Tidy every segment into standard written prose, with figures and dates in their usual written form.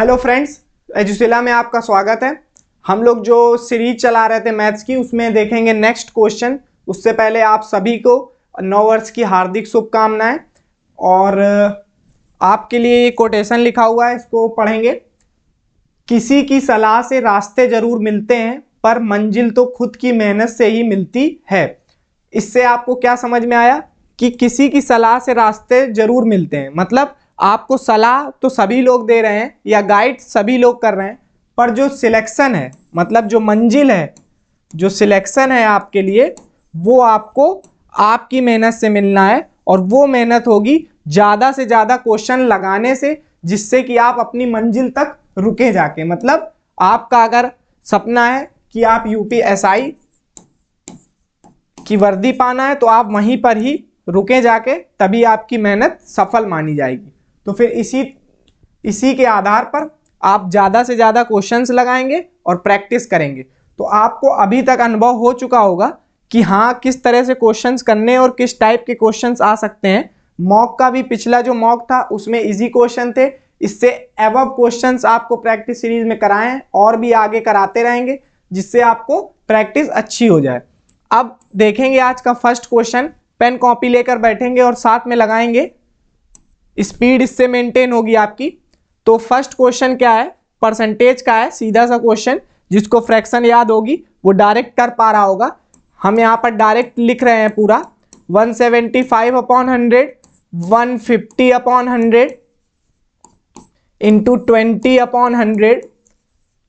Hello friends, एजुसिला में आपका स्वागत है। हम लोग जो सीरीज चला रहे थे मैथ्स की, उसमें देखेंगे नेक्स्ट क्वेश्चन। उससे पहले आप सभी को नव वर्ष की हार्दिक शुभकामनाएं। और आपके लिए ये कोटेशन लिखा हुआ है, इसको पढ़ेंगे। किसी की सलाह से रास्ते जरूर मिलते हैं, पर मंजिल तो खुद की मेहनत से ही मिलती है। इससे आपको क्या समझ में आया कि किसी की सलाह से रास्ते जरूर मिलते हैं, मतलब आपको सलाह तो सभी लोग दे रहे हैं या गाइड सभी लोग कर रहे हैं, पर जो सिलेक्शन है, मतलब जो मंजिल है, जो सिलेक्शन है आपके लिए, वो आपको आपकी मेहनत से मिलना है। और वो मेहनत होगी ज़्यादा से ज़्यादा क्वेश्चन लगाने से, जिससे कि आप अपनी मंजिल तक रुके जाके। मतलब आपका अगर सपना है कि आप यूपीएसआई की वर्दी पाना है, तो आप वहीं पर ही रुके जाके, तभी आपकी मेहनत सफल मानी जाएगी। तो फिर इसी के आधार पर आप ज़्यादा से ज़्यादा क्वेश्चंस लगाएंगे और प्रैक्टिस करेंगे। तो आपको अभी तक अनुभव हो चुका होगा कि हाँ, किस तरह से क्वेश्चंस करने और किस टाइप के क्वेश्चंस आ सकते हैं। मॉक का भी पिछला जो मॉक था उसमें इजी क्वेश्चन थे। इससे एबव क्वेश्चंस आपको प्रैक्टिस सीरीज में कराए हैं और भी आगे कराते रहेंगे, जिससे आपको प्रैक्टिस अच्छी हो जाए। अब देखेंगे आज का फर्स्ट क्वेश्चन। पेन कॉपी लेकर बैठेंगे और साथ में लगाएंगे, स्पीड इससे मेंटेन होगी आपकी। तो फर्स्ट क्वेश्चन क्या है, परसेंटेज का है, सीधा सा क्वेश्चन। जिसको फ्रैक्शन याद होगी वो डायरेक्ट कर पा रहा होगा। हम यहाँ पर डायरेक्ट लिख रहे हैं पूरा 175/100, 150/100 इंटू 20/100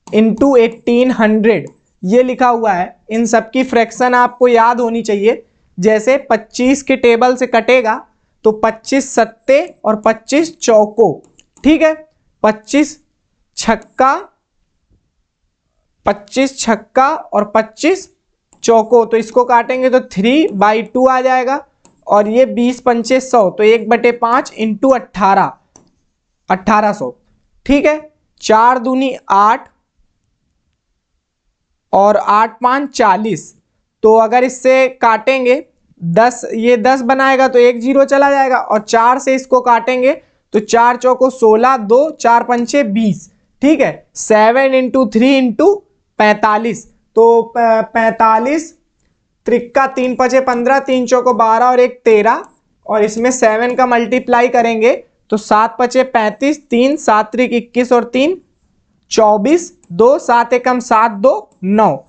इंटू 1800, ये लिखा हुआ है। इन सबकी फ्रैक्शन आपको याद होनी चाहिए। जैसे 25 के टेबल से कटेगा तो 25 सत्ते और 25 चौको, ठीक है। 25 छक्का और 25 चौको, तो इसको काटेंगे तो 3/2 आ जाएगा। और ये 20 पंचे 100, तो 1/5 इंटू 1800, ठीक है। 4 दूनी 8 और 8 5 40। तो अगर इससे काटेंगे 10, ये 10 बनाएगा तो 1 0 चला जाएगा। और 4 से इसको काटेंगे तो 4 चौको 16, 2 4 पंचे 20, ठीक है। 7 इंटू 3 इंटू 45, तो 45 त्रिक्का 3 पचे 15, 3 चौको 12 और 1 13। और इसमें 7 का मल्टीप्लाई करेंगे तो 7 पचे 35, 3 7 त्रिक 21 और 3 24, 2 7 एकम 7 2 9,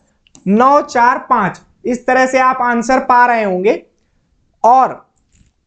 9 4 5। इस तरह से आप आंसर पा रहे होंगे। और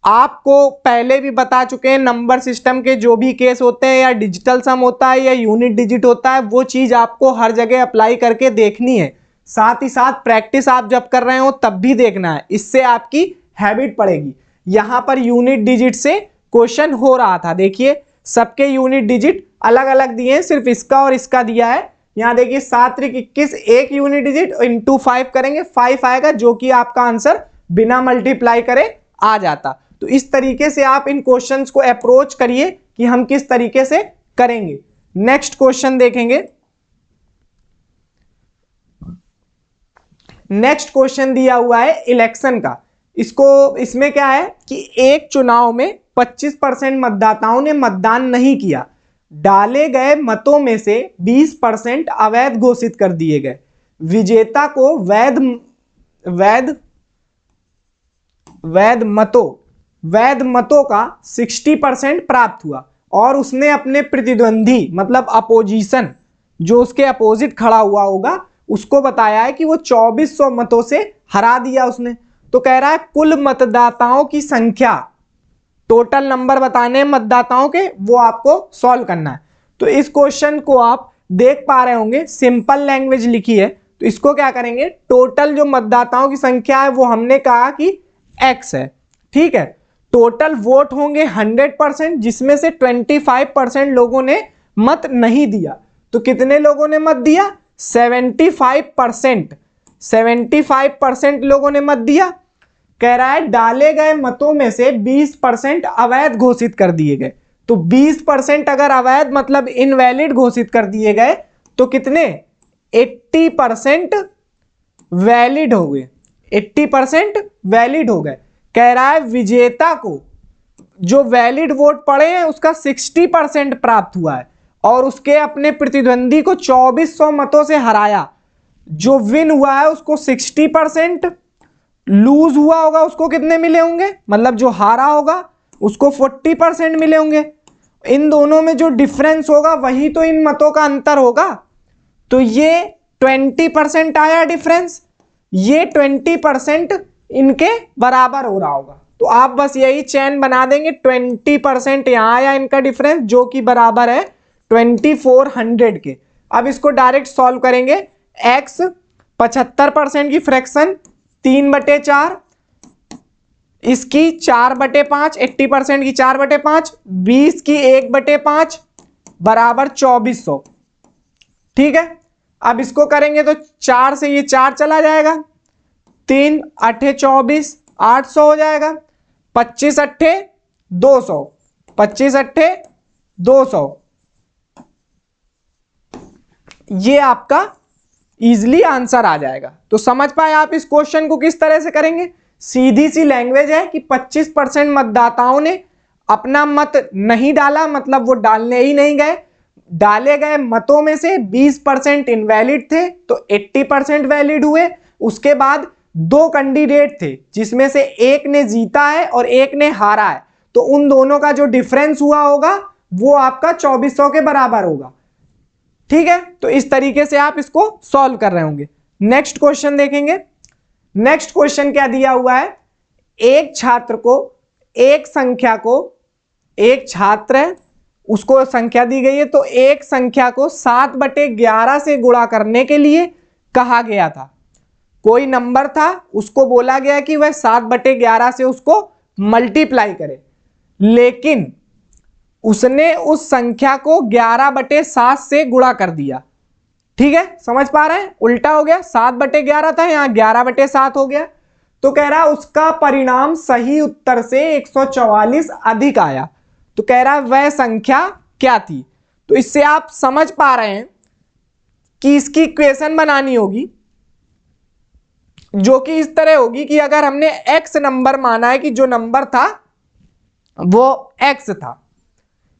आपको पहले भी बता चुके हैं, नंबर सिस्टम के जो भी केस होते हैं, या डिजिटल सम होता है या यूनिट डिजिट होता है, वो चीज आपको हर जगह अप्लाई करके देखनी है। साथ ही साथ प्रैक्टिस आप जब कर रहे हो तब भी देखना है, इससे आपकी हैबिट पड़ेगी। यहां पर यूनिट डिजिट से क्वेश्चन हो रहा था, देखिए सबके यूनिट डिजिट अलग अलग दिए हैं, सिर्फ इसका और इसका दिया है। यहां देखिए 7 त्रिक 21, एक यूनिट डिजिट इंटू 5 करेंगे, 5 आएगा, जो कि आपका आंसर बिना मल्टीप्लाई करे आ जाता। तो इस तरीके से आप इन क्वेश्चंस को अप्रोच करिए कि हम किस तरीके से करेंगे। नेक्स्ट क्वेश्चन देखेंगे। नेक्स्ट क्वेश्चन दिया हुआ है इलेक्शन का। इसमें क्या है कि एक चुनाव में 25% मतदाताओं ने मतदान नहीं किया। डाले गए मतों में से 20% अवैध घोषित कर दिए गए। विजेता को वैध मतों का 60% प्राप्त हुआ। और उसने अपने प्रतिद्वंदी, मतलब अपोजिशन, जो उसके अपोजिट खड़ा हुआ होगा, उसको बताया है कि वो 2400 मतों से हरा दिया उसने। तो कह रहा है कुल मतदाताओं की संख्या, टोटल नंबर बताने मतदाताओं के, वो आपको सॉल्व करना है। तो इस क्वेश्चन को आप देख पा रहे होंगे, सिंपल लैंग्वेज लिखी है। तो इसको क्या करेंगे, टोटल जो मतदाताओं की संख्या है वो हमने कहा कि x है, ठीक है। टोटल वोट होंगे 100%, जिसमें से 25% लोगों ने मत नहीं दिया। तो कितने लोगों ने मत दिया, 75% लोगों ने मत दिया। कह रहा है डाले गए मतों में से 20% अवैध घोषित कर दिए गए। तो 20% अगर अवैध मतलब इनवैलिड घोषित कर दिए गए, तो कितने, 80% वैलिड हो गए, 80% वैलिड हो गए। कह रहा है विजेता को जो वैलिड वोट पड़े हैं उसका 60% प्राप्त हुआ है। और उसके अपने प्रतिद्वंदी को 2400 मतों से हराया, जो विन हुआ है उसको 60%, लूज हुआ होगा उसको कितने मिले होंगे, मतलब जो हारा होगा उसको 40% मिले होंगे। इन दोनों में जो डिफरेंस होगा वही तो इन मतों का अंतर होगा। तो ये 20% आया डिफरेंस, ये 20% इनके बराबर हो रहा होगा। तो आप बस यही चेन बना देंगे, 20% यहां आया इनका डिफरेंस, जो कि बराबर है 2400 के। अब इसको डायरेक्ट सॉल्व करेंगे। x 75% की फ्रैक्शन 3/4, इसकी 4/5, 80% की 4/5, 20 की 1/5 बराबर 2400। ठीक है, अब इसको करेंगे तो 4 से ये 4 चला जाएगा, 3 8 24, 800 हो जाएगा, 25 8 200, 25 8 200। ये आपका इजीली आंसर आ जाएगा। तो समझ पाए आप इस क्वेश्चन को किस तरह से करेंगे। सीधी सी लैंग्वेज है कि 25% मतदाताओं ने अपना मत नहीं डाला, मतलब वो डालने ही नहीं गए। डाले गए मतों में से 20% इनवैलिड थे, तो 80% वैलिड हुए। उसके बाद 2 कैंडिडेट थे जिसमें से एक ने जीता है और एक ने हारा है, तो उन दोनों का जो डिफरेंस हुआ होगा वो आपका 2400 के बराबर होगा। ठीक है, तो इस तरीके से आप इसको सॉल्व कर रहे होंगे। नेक्स्ट क्वेश्चन देखेंगे। नेक्स्ट क्वेश्चन क्या दिया हुआ है, एक छात्र को, एक संख्या को, एक छात्र है उसको संख्या दी गई है, तो एक संख्या को 7/11 से गुणा करने के लिए कहा गया था। कोई नंबर था, उसको बोला गया कि वह 7/11 से उसको मल्टीप्लाई करे, लेकिन उसने उस संख्या को 11/7 से गुणा कर दिया। ठीक है, समझ पा रहे हैं, उल्टा हो गया, 7/11 था यहां 11/7 हो गया। तो कह रहा उसका परिणाम सही उत्तर से 144 अधिक आया। तो कह रहा वह संख्या क्या थी। तो इससे आप समझ पा रहे हैं कि इसकी इक्वेशन बनानी होगी, जो कि इस तरह होगी कि अगर हमने x नंबर माना है कि जो नंबर था वो x था,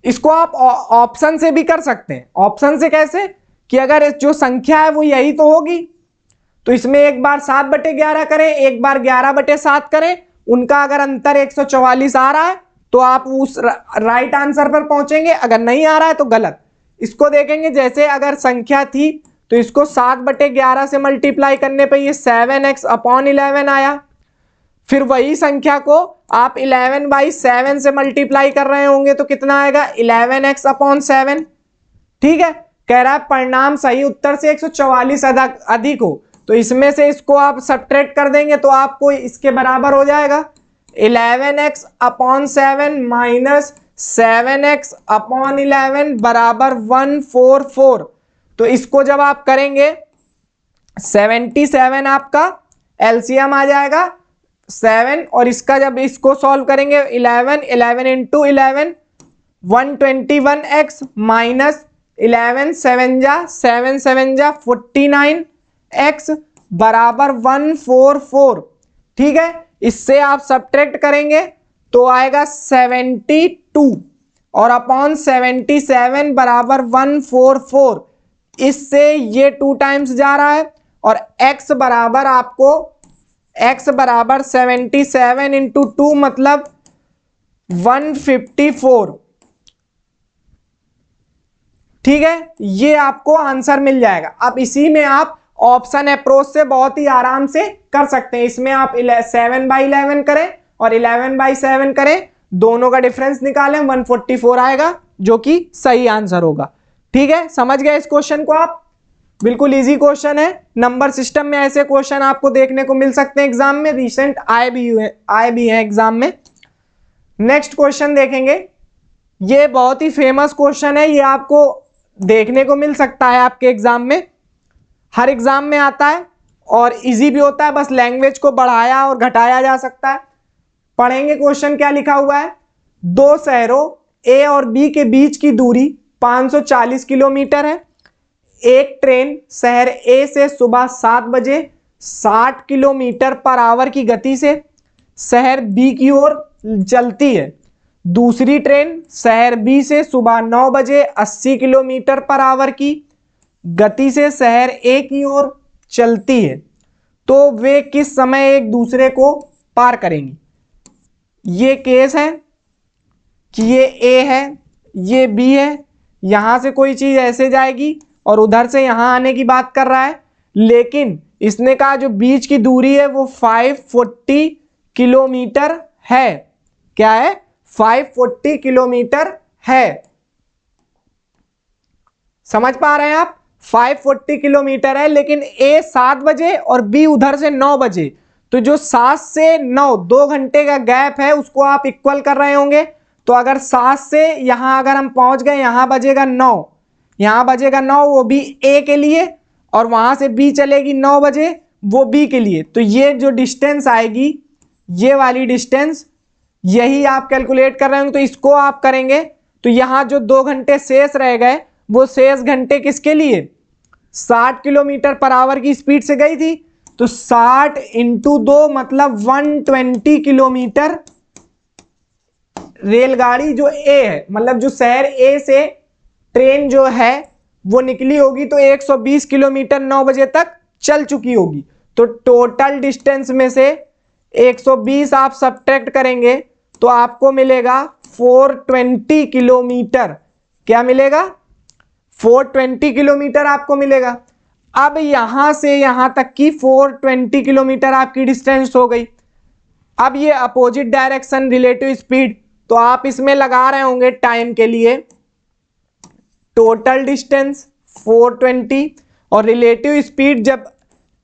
इसको आप ऑप्शन से भी कर सकते हैं। ऑप्शन से कैसे, कि अगर जो संख्या है वो यही तो होगी, तो इसमें एक बार 7/11 करें, एक बार 11/7 करें, उनका अगर अंतर 144 आ रहा है तो आप उस राइट आंसर पर पहुंचेंगे, अगर नहीं आ रहा है तो गलत। इसको देखेंगे, जैसे अगर संख्या थी तो इसको 7/11 से मल्टीप्लाई करने पर ये 7x/11 आया। फिर वही संख्या को आप 11/7 से मल्टीप्लाई कर रहे होंगे तो कितना आएगा, 11x/7। ठीक है, कह रहा है परिणाम सही उत्तर से 144 अधिक हो, तो इसमें से इसको आप सब्ट्रैक्ट कर देंगे तो आपको इसके बराबर हो जाएगा 11x/7 माइनस 7x/11 बराबर 144। तो इसको जब आप करेंगे 77 आपका एलसीएम आ जाएगा 7, और इसका जब इसको सॉल्व करेंगे 11 इंटू 11 121x माइनस 11 7 7 49x बराबर 144। ठीक है, इससे आप सब्ट्रैक्ट करेंगे तो आएगा 72 और अपॉन 77 बराबर 144। इससे ये 2 टाइम्स जा रहा है और x बराबर आपको x बराबर 77 इंटू 2 मतलब 154। ठीक है, ये आपको आंसर मिल जाएगा। अब इसी में आप ऑप्शन अप्रोच से बहुत ही आराम से कर सकते हैं। इसमें आप 7/11 करें और 11/7 करें, दोनों का डिफरेंस निकालें, 144 आएगा, जो कि सही आंसर होगा। ठीक है, समझ गए इस क्वेश्चन को आप। बिल्कुल इजी क्वेश्चन है। नंबर सिस्टम में ऐसे क्वेश्चन आपको देखने को मिल सकते हैं एग्जाम में, रिसेंट आए भी हैं एग्जाम में। नेक्स्ट क्वेश्चन देखेंगे, ये बहुत ही फेमस क्वेश्चन है, ये आपको देखने को मिल सकता है आपके एग्जाम में, हर एग्जाम में आता है और इजी भी होता है, बस लैंग्वेज को बढ़ाया और घटाया जा सकता है। पढ़ेंगे क्वेश्चन क्या लिखा हुआ है। 2 शहरों ए और बी के बीच की दूरी 540 किलोमीटर है। एक ट्रेन शहर ए से सुबह 7 बजे 60 किलोमीटर पर आवर की गति से शहर बी की ओर चलती है। दूसरी ट्रेन शहर बी से सुबह 9 बजे 80 किलोमीटर पर आवर की गति से शहर ए की ओर चलती है, तो वे किस समय एक दूसरे को पार करेंगी। ये केस है कि ये ए है, ये बी है, यहां से कोई चीज ऐसे जाएगी और उधर से यहां आने की बात कर रहा है, लेकिन इसने कहा जो बीच की दूरी है वो 540 किलोमीटर है। क्या है? 540 किलोमीटर है। समझ पा रहे हैं आप? 540 किलोमीटर है, लेकिन ए 7 बजे और बी उधर से 9 बजे, तो जो 7 से 9 2 घंटे का गैप है उसको आप इक्वल कर रहे होंगे। तो अगर 7 से यहां अगर हम पहुंच गए, यहां बजेगा 9, यहां बजेगा 9, वो भी ए के लिए, और वहां से बी चलेगी 9 बजे, वो बी के लिए। तो ये जो डिस्टेंस आएगी, ये वाली डिस्टेंस, यही आप कैलकुलेट कर रहे होंगे। तो इसको आप करेंगे तो यहां जो 2 घंटे शेष रह गए, वो शेष घंटे किसके लिए? 60 किलोमीटर पर आवर की स्पीड से गई थी, तो 60 इंटू 2 मतलब 120 किलोमीटर रेलगाड़ी जो ए है, मतलब जो शहर ए से ट्रेन जो है वो निकली होगी, तो 120 किलोमीटर 9 बजे तक चल चुकी होगी। तो टोटल डिस्टेंस में से 120 आप सब्ट्रैक्ट करेंगे तो आपको मिलेगा 420 किलोमीटर। क्या मिलेगा? 420 किलोमीटर आपको मिलेगा। अब यहां से यहां तक की 420 किलोमीटर आपकी डिस्टेंस हो गई। अब ये अपोजिट डायरेक्शन रिलेटिव स्पीड, तो आप इसमें लगा रहे होंगे टाइम के लिए टोटल डिस्टेंस 420, और रिलेटिव स्पीड जब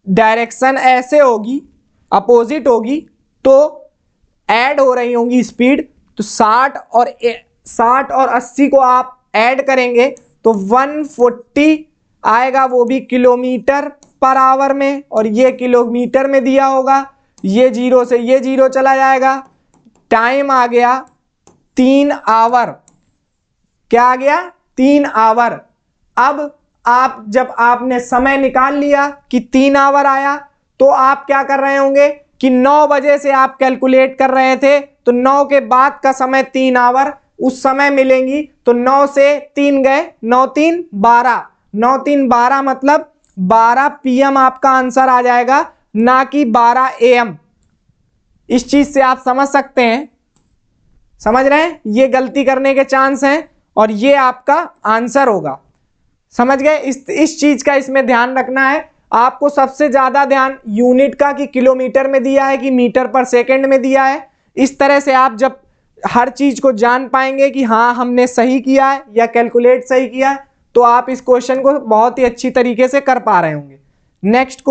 डायरेक्शन ऐसे होगी, अपोजिट होगी, तो ऐड हो रही होंगी स्पीड। तो 60 और 80 को आप ऐड करेंगे तो 140 आएगा, वो भी किलोमीटर पर आवर में, और ये किलोमीटर में दिया होगा। ये जीरो से ये जीरो चला जाएगा। टाइम आ गया 3 आवर। क्या आ गया? 3 आवर। अब आप जब आपने समय निकाल लिया कि 3 आवर आया, तो आप क्या कर रहे होंगे कि 9 बजे से आप कैलकुलेट कर रहे थे, तो 9 के बाद का समय 3 आवर उस समय मिलेंगी। तो 9 से 3 गए, 9 3 12, 9 3 12 मतलब 12 PM आपका आंसर आ जाएगा, ना कि 12 AM। इस चीज से आप समझ सकते हैं, समझ रहे हैं? ये गलती करने के चांस हैं और ये आपका आंसर होगा। समझ गए? इस चीज का इसमें ध्यान रखना है। आपको सबसे ज्यादा ध्यान यूनिट का कि किलोमीटर में दिया है कि मीटर पर सेकंड में दिया है। इस तरह से आप जब हर चीज को जान पाएंगे कि हाँ हमने सही किया है या कैलकुलेट सही किया है, तो आप इस क्वेश्चन को बहुत ही अच्छी तरीके से कर पा रहे होंगे। नेक्स्ट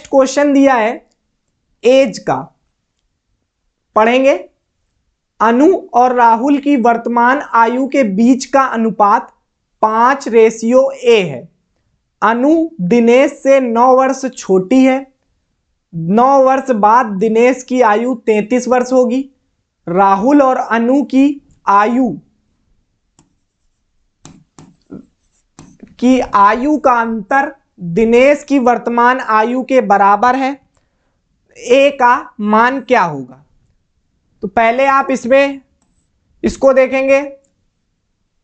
क्वेश्चन दिया है एज का, पढ़ेंगे। अनु और राहुल की वर्तमान आयु के बीच का अनुपात 5:A है। अनु दिनेश से 9 वर्ष छोटी है। 9 वर्ष बाद दिनेश की आयु 33 वर्ष होगी। राहुल और अनु की आयु का अंतर दिनेश की वर्तमान आयु के बराबर है। ए का मान क्या होगा? तो पहले आप इसको देखेंगे।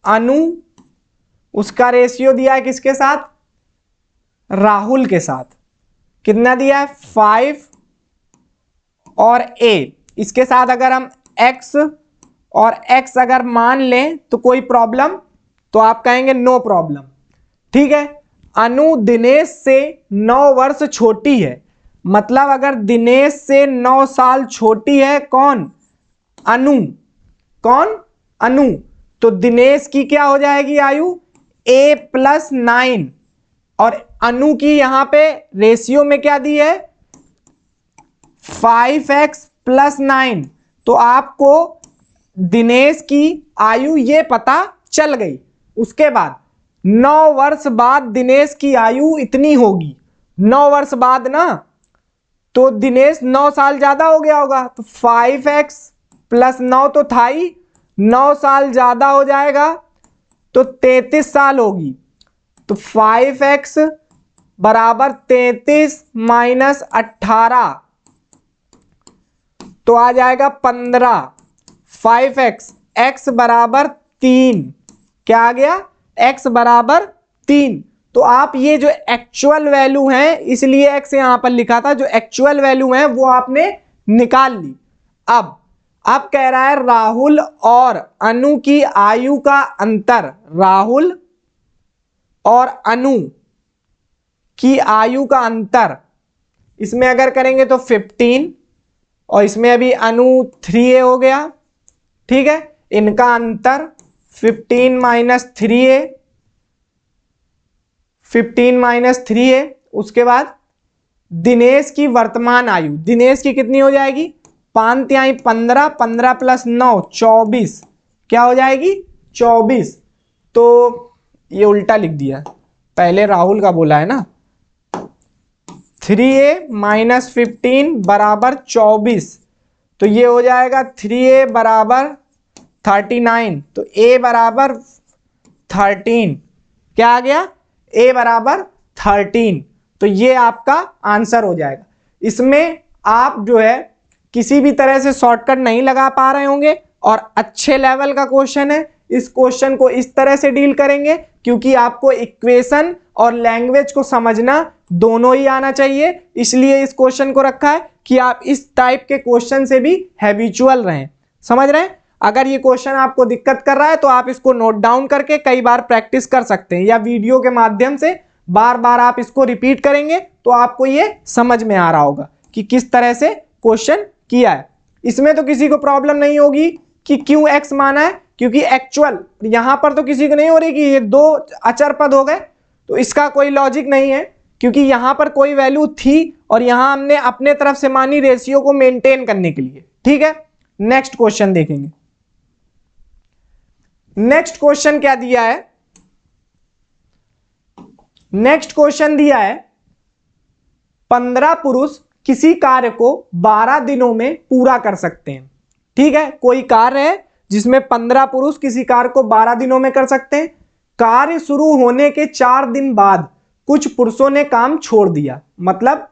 अनु, उसका रेशियो दिया है किसके साथ? राहुल के साथ। कितना दिया है? 5, और ए इसके साथ अगर हम x और x अगर मान लें तो कोई प्रॉब्लम? तो आप कहेंगे नो प्रॉब्लम। ठीक है। अनु दिनेश से 9 वर्ष छोटी है, मतलब अगर दिनेश से 9 साल छोटी है कौन? अनु। कौन? अनु। तो दिनेश की क्या हो जाएगी आयु? a + 9, और अनु की यहां पे रेशियो में क्या दी है? 5x + 9। तो आपको दिनेश की आयु ये पता चल गई। उसके बाद 9 वर्ष बाद दिनेश की आयु इतनी होगी। 9 वर्ष बाद ना, तो दिनेश 9 साल ज्यादा हो गया होगा, तो 5x + 9 तो था ही, 9 साल ज्यादा हो जाएगा तो 33 साल होगी। तो 5x = 33 - 18, तो आ जाएगा 15, 5x, x बराबर 3। क्या आ गया? x बराबर 3। तो आप ये जो एक्चुअल वैल्यू है, इसलिए x यहां पर लिखा था, जो एक्चुअल वैल्यू है वो आपने निकाल ली। अब कह रहा है राहुल और अनु की आयु का अंतर, राहुल और अनु की आयु का अंतर, इसमें अगर करेंगे तो 15, और इसमें अभी अनु 3a हो गया। ठीक है, इनका अंतर 15 माइनस 3a, 15 माइनस 3a। उसके बाद दिनेश की वर्तमान आयु, दिनेश की कितनी हो जाएगी? 5 तिहाई 15, 15 प्लस 9 24। क्या हो जाएगी? 24। तो ये उल्टा लिख दिया, पहले राहुल का बोला है ना। 3a माइनस 15 बराबर 24, तो ये हो जाएगा 3a बराबर 39, तो a बराबर 13। क्या आ गया? a बराबर 13। तो ये आपका आंसर हो जाएगा। इसमें आप जो है किसी भी तरह से शॉर्टकट नहीं लगा पा रहे होंगे, और अच्छे लेवल का क्वेश्चन है। इस क्वेश्चन को इस तरह से डील करेंगे क्योंकि आपको इक्वेशन और लैंग्वेज को समझना दोनों ही आना चाहिए, इसलिए इस क्वेश्चन को रखा है कि आप इस टाइप के क्वेश्चन से भी हैबिचुअल रहें। समझ रहे हैं? अगर ये क्वेश्चन आपको दिक्कत कर रहा है तो आप इसको नोट डाउन करके कई बार प्रैक्टिस कर सकते हैं, या वीडियो के माध्यम से बार बार आप इसको रिपीट करेंगे तो आपको ये समझ में आ रहा होगा कि किस तरह से क्वेश्चन किया है। इसमें तो किसी को प्रॉब्लम नहीं होगी कि क्यों x माना है, क्योंकि एक्चुअल यहां पर तो किसी को नहीं हो रही कि ये दो अचर पद हो गए, तो इसका कोई लॉजिक नहीं है, क्योंकि यहां पर कोई वैल्यू थी और यहां हमने अपने तरफ से मानी रेशियो को मेंटेन करने के लिए। ठीक है, नेक्स्ट क्वेश्चन देखेंगे। नेक्स्ट क्वेश्चन क्या दिया है? नेक्स्ट क्वेश्चन दिया है 15 पुरुष किसी कार्य को 12 दिनों में पूरा कर सकते हैं। ठीक है, कोई कार्य है जिसमें 15 पुरुष किसी कार्य को 12 दिनों में कर सकते हैं। कार्य शुरू होने के 4 दिन बाद कुछ पुरुषों ने काम छोड़ दिया, मतलब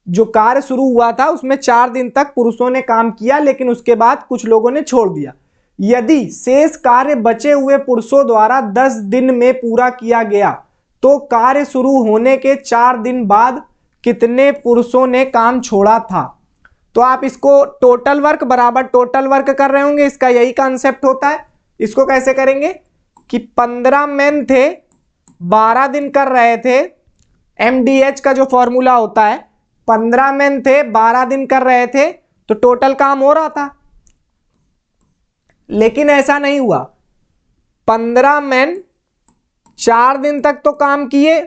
जो कार्य शुरू हुआ था उसमें 4 दिन तक पुरुषों ने काम किया, लेकिन उसके बाद कुछ लोगों ने छोड़ दिया। यदि शेष कार्य बचे हुए पुरुषों द्वारा 10 दिन में पूरा किया गया तो कार्य शुरू होने के 4 दिन बाद कितने पुरुषों ने काम छोड़ा था? तो आप इसको टोटल वर्क बराबर टोटल वर्क कर रहे होंगे, इसका यही कॉन्सेप्ट होता है। इसको कैसे करेंगे कि 15 मैन थे, 12 दिन कर रहे थे, MDH का जो फॉर्मूला होता है, 15 मैन थे 12 दिन कर रहे थे, तो टोटल काम हो रहा था। लेकिन ऐसा नहीं हुआ, 15 मैन 4 दिन तक तो काम किए,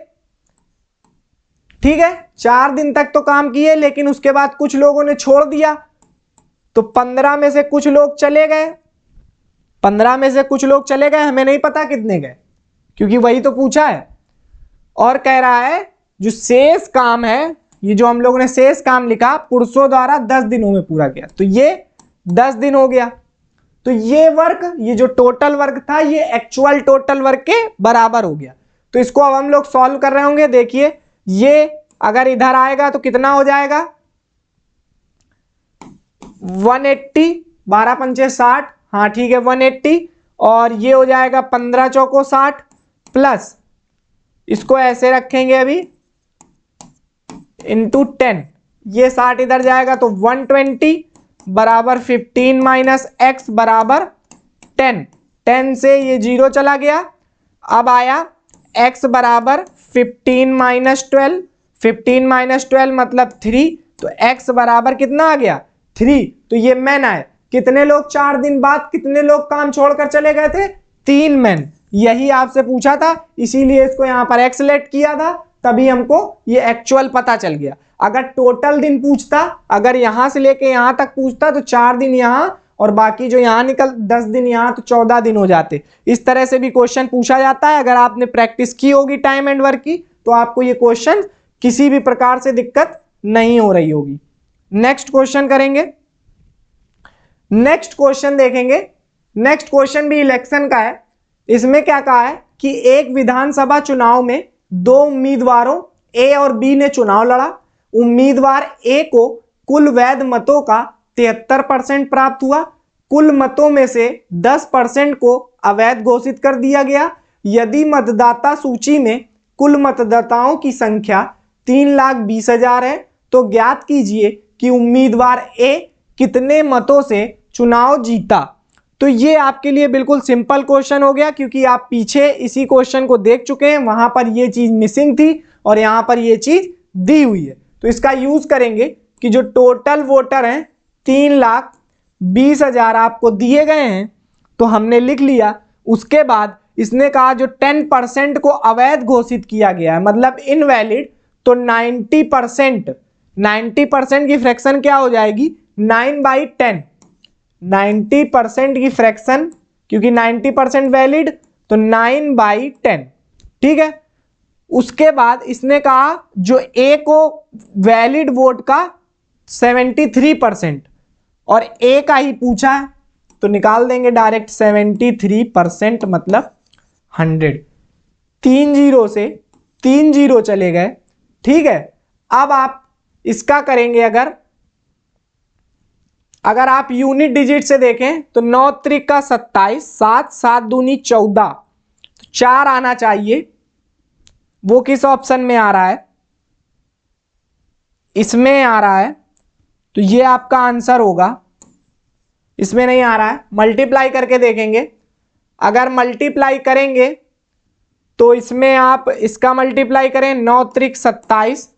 ठीक है, 4 दिन तक तो काम किए, लेकिन उसके बाद कुछ लोगों ने छोड़ दिया, तो 15 में से कुछ लोग चले गए, 15 में से कुछ लोग चले गए, हमें नहीं पता कितने गए, क्योंकि वही तो पूछा है। और कह रहा है जो शेष काम है, ये जो हम लोगों ने शेष काम लिखा पुरुषों द्वारा 10 दिनों में पूरा किया, तो ये 10 दिन हो गया। तो ये वर्क, ये जो टोटल वर्क था, ये एक्चुअल टोटल वर्क के बराबर हो गया। तो इसको अब हम लोग सॉल्व कर रहे होंगे। देखिए, ये अगर इधर आएगा तो कितना हो जाएगा? 180, 12 पंचे 60, हाँ ठीक है 180, और ये हो जाएगा 15 चौको 60, प्लस इसको ऐसे रखेंगे अभी इंटू 10, ये 60 इधर जाएगा तो 120 बराबर 15 माइनस एक्स बराबर 10, 10 से ये 0 चला गया। अब आया x बराबर 15 माइनस 12, 15 माइनस 12 मतलब 3, तो x बराबर कितना आ गया? 3। तो ये मैन आए, कितने लोग 4 दिन बाद कितने लोग काम छोड़कर चले गए थे? 3 मैन। यही आपसे पूछा था, इसीलिए इसको यहां पर x लेट किया था, तभी हमको ये एक्चुअल पता चल गया। अगर टोटल दिन पूछता, अगर यहां से लेके यहां तक पूछता तो 4 दिन यहां और बाकी जो यहां निकल 10 दिन यहां, तो 14 दिन हो जाते। इस तरह से भी क्वेश्चन पूछा जाता है। अगर आपने प्रैक्टिस की होगी टाइम एंड वर्क की, तो आपको ये क्वेश्चन किसी भी प्रकार से दिक्कत नहीं हो रही होगी। नेक्स्ट क्वेश्चन करेंगे। नेक्स्ट क्वेश्चन देखेंगे। नेक्स्ट क्वेश्चन भी इलेक्शन का है। इसमें क्या कहा है कि एक विधानसभा चुनाव में 2 उम्मीदवारों ए और बी ने चुनाव लड़ा। उम्मीदवार ए को कुल वैध मतों का 73% प्राप्त हुआ। कुल मतों में से 10% को अवैध घोषित कर दिया गया। यदि मतदाता सूची में कुल मतदाताओं की संख्या 3,20,000 है तो ज्ञात कीजिए कि उम्मीदवार ए कितने मतों से चुनाव जीता। तो ये आपके लिए बिल्कुल सिंपल क्वेश्चन हो गया, क्योंकि आप पीछे इसी क्वेश्चन को देख चुके हैं, वहां पर ये चीज मिसिंग थी और यहां पर ये चीज दी हुई है। तो इसका यूज करेंगे कि जो टोटल वोटर हैं 3,20,000 आपको दिए गए हैं, तो हमने लिख लिया। उसके बाद इसने कहा जो 10% को अवैध घोषित किया गया है, मतलब इनवैलिड, तो 90% की फ्रैक्शन क्या हो जाएगी, 9/10। 90% की फ्रैक्शन, क्योंकि 90% वैलिड, तो 9/10। ठीक है। उसके बाद इसने कहा जो ए को वैलिड वोट का 73% और ए का ही पूछा है, तो निकाल देंगे डायरेक्ट 73% मतलब 100। 3 जीरो से 3 जीरो चले गए। ठीक है। अब आप इसका करेंगे, अगर आप यूनिट डिजिट से देखें तो 9 त्रिक का 27, 7 7 दूनी 14, तो 4 आना चाहिए। वो किस ऑप्शन में आ रहा है, इसमें आ रहा है, तो ये आपका आंसर होगा। इसमें नहीं आ रहा है, मल्टीप्लाई करके देखेंगे। अगर मल्टीप्लाई करेंगे तो इसमें आप इसका मल्टीप्लाई करें, 9 त्रिक 27,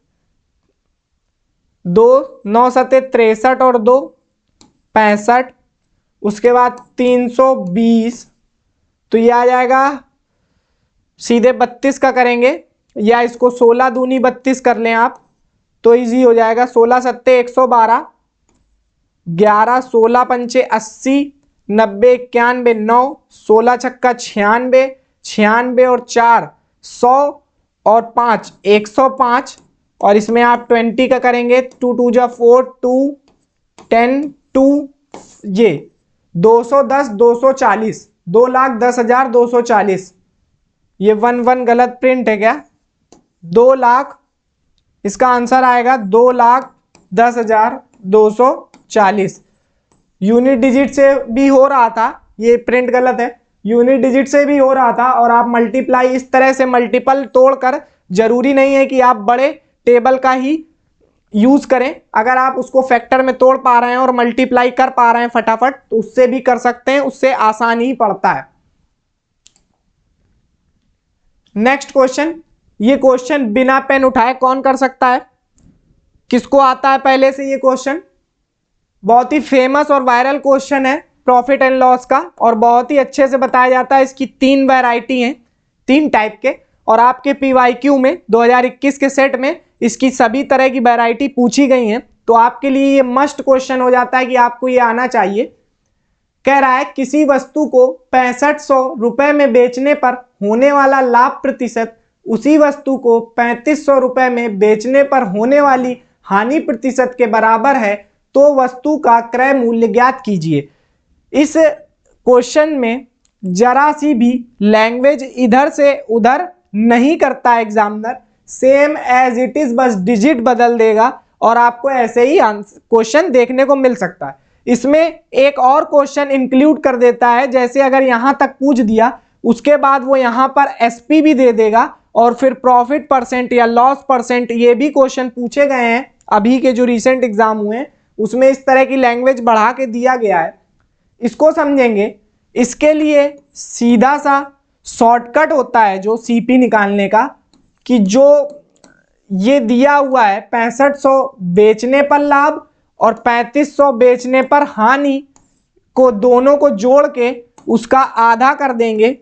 2 9 सते 63 और 2 65, उसके बाद 320, तो ये आ जाएगा सीधे 32 का करेंगे, या इसको 16 दूनी 32 कर लें आप, तो इजी हो जाएगा। 16 सत्ते 112, 11 16 पंचे 80, 90 91 9, 16 छक्का 96, 96 और 4 100 और 5 105, और इसमें आप 20 का करेंगे, 2 2 जा 4, 2 10 2, ये 210 240, 2,10,240। ये 1 गलत प्रिंट है क्या, 2 लाख, इसका आंसर आएगा 2,10,240। यूनिट डिजिट से भी हो रहा था, ये प्रिंट गलत है, यूनिट डिजिट से भी हो रहा था। और आप मल्टीप्लाई इस तरह से मल्टीपल तोड़कर, जरूरी नहीं है कि आप बड़े टेबल का ही यूज करें, अगर आप उसको फैक्टर में तोड़ पा रहे हैं और मल्टीप्लाई कर पा रहे हैं फटाफट, तो उससे भी कर सकते हैं, उससे आसान ही पड़ता है। नेक्स्ट क्वेश्चन, ये क्वेश्चन बिना पेन उठाए कौन कर सकता है, किसको आता है पहले से ये क्वेश्चन? बहुत ही फेमस और वायरल क्वेश्चन है प्रॉफिट एंड लॉस का, और बहुत ही अच्छे से बताया जाता है। इसकी 3 वैरायटी हैं, 3 टाइप के, और आपके PYQ में 2021 के सेट में इसकी सभी तरह की वैरायटी पूछी गई हैं। तो आपके लिए ये मस्ट क्वेश्चन हो जाता है कि आपको ये आना चाहिए। कह रहा है किसी वस्तु को 6500 रुपए में बेचने पर होने वाला लाभ प्रतिशत उसी वस्तु को 3500 रुपए में बेचने पर होने वाली हानि प्रतिशत के बराबर है, तो वस्तु का क्रय मूल्य ज्ञात कीजिए। इस क्वेश्चन में जरा सी भी लैंग्वेज इधर से उधर नहीं करता examiner, same as it is, बस डिजिट बदल देगा और आपको ऐसे ही क्वेश्चन देखने को मिल सकता है। इसमें एक और क्वेश्चन इंक्लूड कर देता है, जैसे अगर यहां तक पूछ दिया, उसके बाद वो यहां पर एसपी भी दे देगा, और फिर प्रॉफिट परसेंट या लॉस परसेंट, ये भी क्वेश्चन पूछे गए हैं अभी के जो रिसेंट एग्जाम हुए हैं, उसमें इस तरह की लैंग्वेज बढ़ा के दिया गया है। इसको समझेंगे। इसके लिए सीधा सा शॉर्टकट होता है जो सीपी निकालने का, कि जो ये दिया हुआ है 6500 बेचने पर लाभ और 3500 बेचने पर हानि को, दोनों को जोड़ के उसका आधा कर देंगे,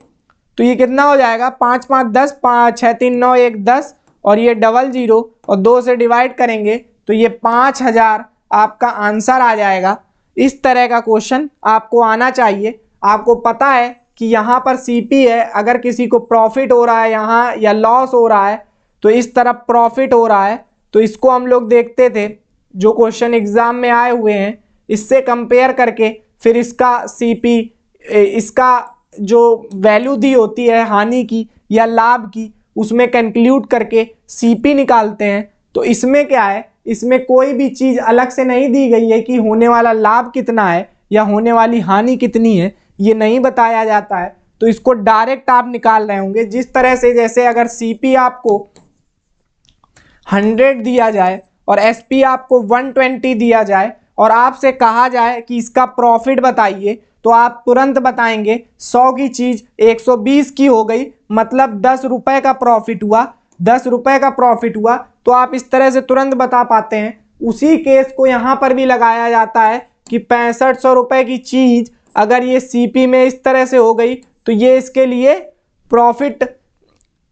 तो ये कितना हो जाएगा, 5 5 10, 5 6 3 9 1 10, और ये 00 और 2 से डिवाइड करेंगे तो ये 5000 आपका आंसर आ जाएगा। इस तरह का क्वेश्चन आपको आना चाहिए। आपको पता है कि यहाँ पर सीपी है, अगर किसी को प्रॉफिट हो रहा है यहाँ या लॉस हो रहा है, तो इस तरफ प्रॉफिट हो रहा है, तो इसको हम लोग देखते थे जो क्वेश्चन एग्जाम में आए हुए हैं, इससे कंपेयर करके फिर इसका सीपी, इसका जो वैल्यू दी होती है हानि की या लाभ की, उसमें कंक्लूड करके सीपी निकालते हैं। तो इसमें क्या है इसमें कोई भी चीज अलग से नहीं दी गई है कि होने वाला लाभ कितना है या होने वाली हानि कितनी है, ये नहीं बताया जाता है। तो इसको डायरेक्ट आप निकाल रहे होंगे जिस तरह से, जैसे अगर सीपी आपको 100 दिया जाए और एसपी आपको 120 दिया जाए और आपसे कहा जाए कि इसका प्रॉफिट बताइए, तो आप तुरंत बताएंगे 100 की चीज 120 की हो गई, मतलब 10 रुपए का प्रॉफिट हुआ, 10 रुपए का प्रॉफिट हुआ। तो आप इस तरह से तुरंत बता पाते हैं। उसी केस को यहां पर भी लगाया जाता है कि 6500 रुपए की चीज अगर ये सीपी में इस तरह से हो गई तो ये इसके लिए प्रॉफिट,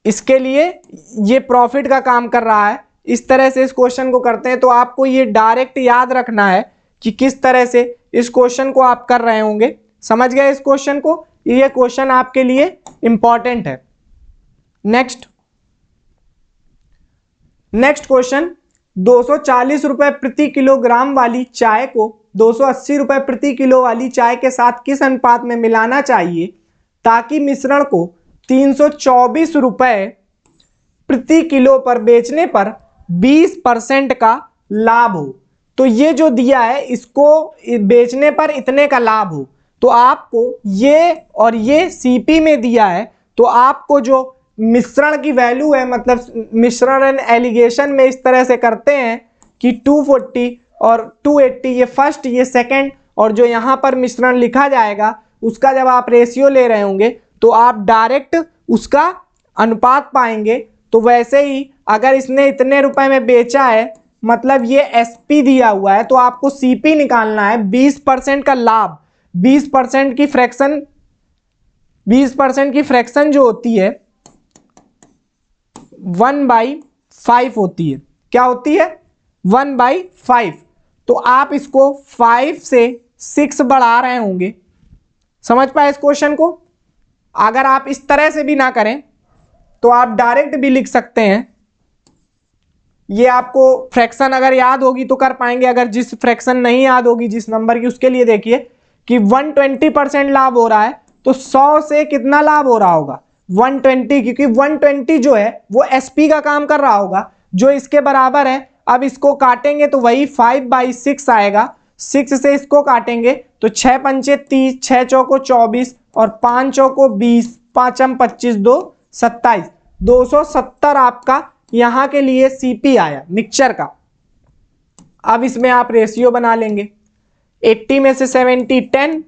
इसके लिए ये प्रॉफिट का काम कर रहा है। इस तरह से इस क्वेश्चन को करते हैं। तो आपको ये डायरेक्ट याद रखना है कि किस तरह से इस क्वेश्चन को आप कर रहे होंगे। समझ गए इस क्वेश्चन को? ये क्वेश्चन आपके लिए इंपॉर्टेंट है। नेक्स्ट क्वेश्चन, 240 रुपए प्रति किलोग्राम वाली चाय को 280 रुपए प्रति किलो वाली चाय के साथ किस अनुपात में मिलाना चाहिए ताकि मिश्रण को 324 रुपए प्रति किलो पर बेचने पर 20% का लाभ हो। तो ये जो दिया है इसको बेचने पर इतने का लाभ हो, तो आपको ये और ये सीपी में दिया है, तो आपको जो मिश्रण की वैल्यू है, मतलब मिश्रण एंड एलिगेशन में इस तरह से करते हैं कि 240 और 280 ये फर्स्ट, ये सेकंड, और जो यहां पर मिश्रण लिखा जाएगा उसका जब आप रेशियो ले रहे होंगे तो आप डायरेक्ट उसका अनुपात पाएंगे। तो वैसे ही अगर इसने इतने रुपए में बेचा है, मतलब ये एसपी दिया हुआ है, तो आपको सीपी निकालना है। 20% का लाभ, 20% की फ्रैक्शन, 20% की फ्रैक्शन जो होती है 1/5 होती है। क्या होती है? 1/5। तो आप इसको 5 से 6 बढ़ा रहे होंगे। समझ पाए इस क्वेश्चन को? अगर आप इस तरह से भी ना करें तो आप डायरेक्ट भी लिख सकते हैं। ये आपको फ्रैक्शन अगर याद होगी तो कर पाएंगे, अगर जिस फ्रैक्शन नहीं याद होगी जिस नंबर की, उसके लिए देखिए कि 120% लाभ हो रहा है, तो 100 से कितना लाभ हो रहा होगा? 120, क्योंकि 120 जो है वो एसपी का काम कर रहा होगा जो इसके बराबर है। अब इसको काटेंगे तो वही 5/6 आएगा। 6 से इसको काटेंगे तो 6 पंचे 30, 6 चौको 24 और 5 चौको 20, 5 25, 2 27, 270 आपका यहां के लिए सीपी आया मिक्सचर का। अब इसमें आप रेशियो बना लेंगे। 80 में से 70 10,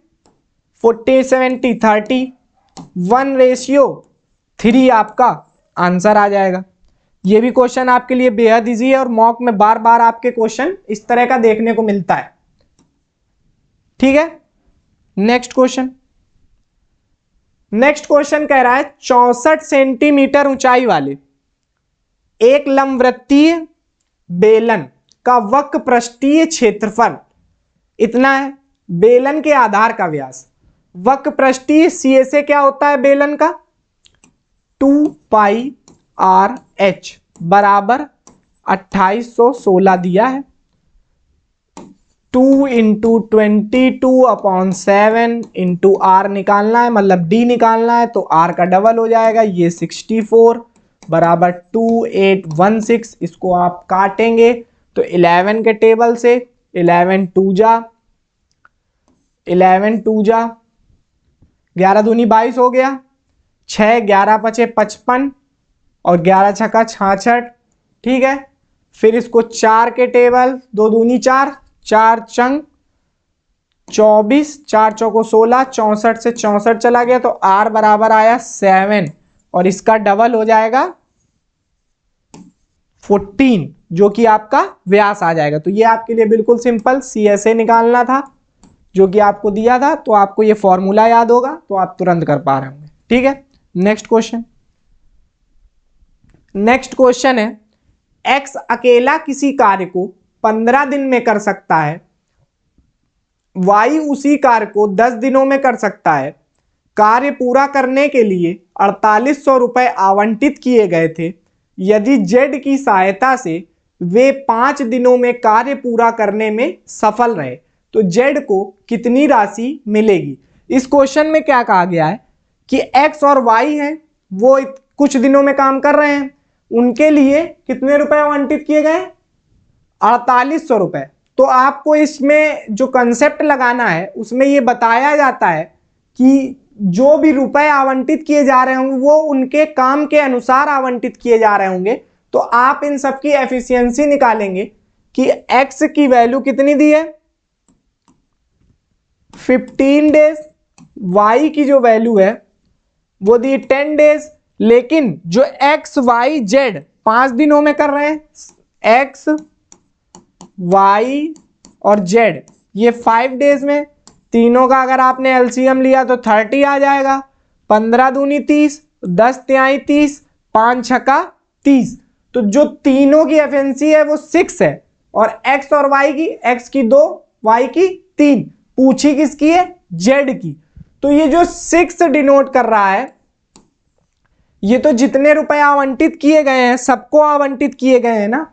40 70 30, 1:3 आपका आंसर आ जाएगा। ये भी क्वेश्चन आपके लिए बेहद इजी है और मॉक में बार बार आपके क्वेश्चन इस तरह का देखने को मिलता है। ठीक है, नेक्स्ट क्वेश्चन कह रहा है 64 सेंटीमीटर ऊंचाई वाले एक लंबवृत्तीय बेलन का वक्र पृष्ठीय क्षेत्रफल इतना है। बेलन के आधार का व्यास, वक्र पृष्ठीय CSA क्या होता है बेलन का? 2πRh बराबर 2816 दिया है। 2 × 22/7 × R निकालना है, मतलब D निकालना है, तो R का डबल हो जाएगा। ये 64 बराबर 2816। इसको आप काटेंगे तो 11 के टेबल से 11 2 जा 11 दूनी 22 हो गया। 6 11 5 55 और 11 छक्का 66। ठीक है, फिर इसको 4 के टेबल, 2 दूनी 4, 4 चंग 24, 4 चौको 16, 64 से 64 चला गया तो R बराबर आया 7 और इसका डबल हो जाएगा 14, जो कि आपका व्यास आ जाएगा। तो ये आपके लिए बिल्कुल सिंपल CSA निकालना था जो कि आपको दिया था, तो आपको ये फॉर्मूला याद होगा तो आप तुरंत कर पा रहे होंगे। ठीक है, नेक्स्ट क्वेश्चन है X अकेला किसी कार्य को 15 दिन में कर सकता है, Y उसी कार्य को 10 दिनों में कर सकता है। कार्य पूरा करने के लिए 4800 रुपए आवंटित किए गए थे। यदि Z की सहायता से वे 5 दिनों में कार्य पूरा करने में सफल रहे तो Z को कितनी राशि मिलेगी? इस क्वेश्चन में क्या कहा गया है कि X और Y हैं, वो कुछ दिनों में काम कर रहे हैं, उनके लिए कितने रुपए आवंटित किए गए? 4800 रुपए। तो आपको इसमें जो कंसेप्ट लगाना है उसमें ये बताया जाता है कि जो भी रुपए आवंटित किए जा रहे होंगे वो उनके काम के अनुसार आवंटित किए जा रहे होंगे। तो आप इन सब की एफिशिएंसी निकालेंगे कि एक्स की वैल्यू कितनी दी है 15 डेज, वाई की जो वैल्यू है वो दी 10 डेज, लेकिन जो एक्स वाई जेड 5 दिनों में कर रहे हैं, एक्स वाई और जेड ये 5 डेज में, तीनों का अगर आपने एलसीएम लिया तो 30 आ जाएगा, 15 दूनी 30, 10 तिहाई 30, 5 छक्का 30। तो जो तीनों की एफिशिएंसी है वो 6 है, और एक्स और वाई की, एक्स की 2 वाई की 3, पूछी किसकी है जेड की। तो ये जो 6 डिनोट कर रहा है ये तो जितने रुपए आवंटित किए गए हैं सबको आवंटित किए गए हैं ना।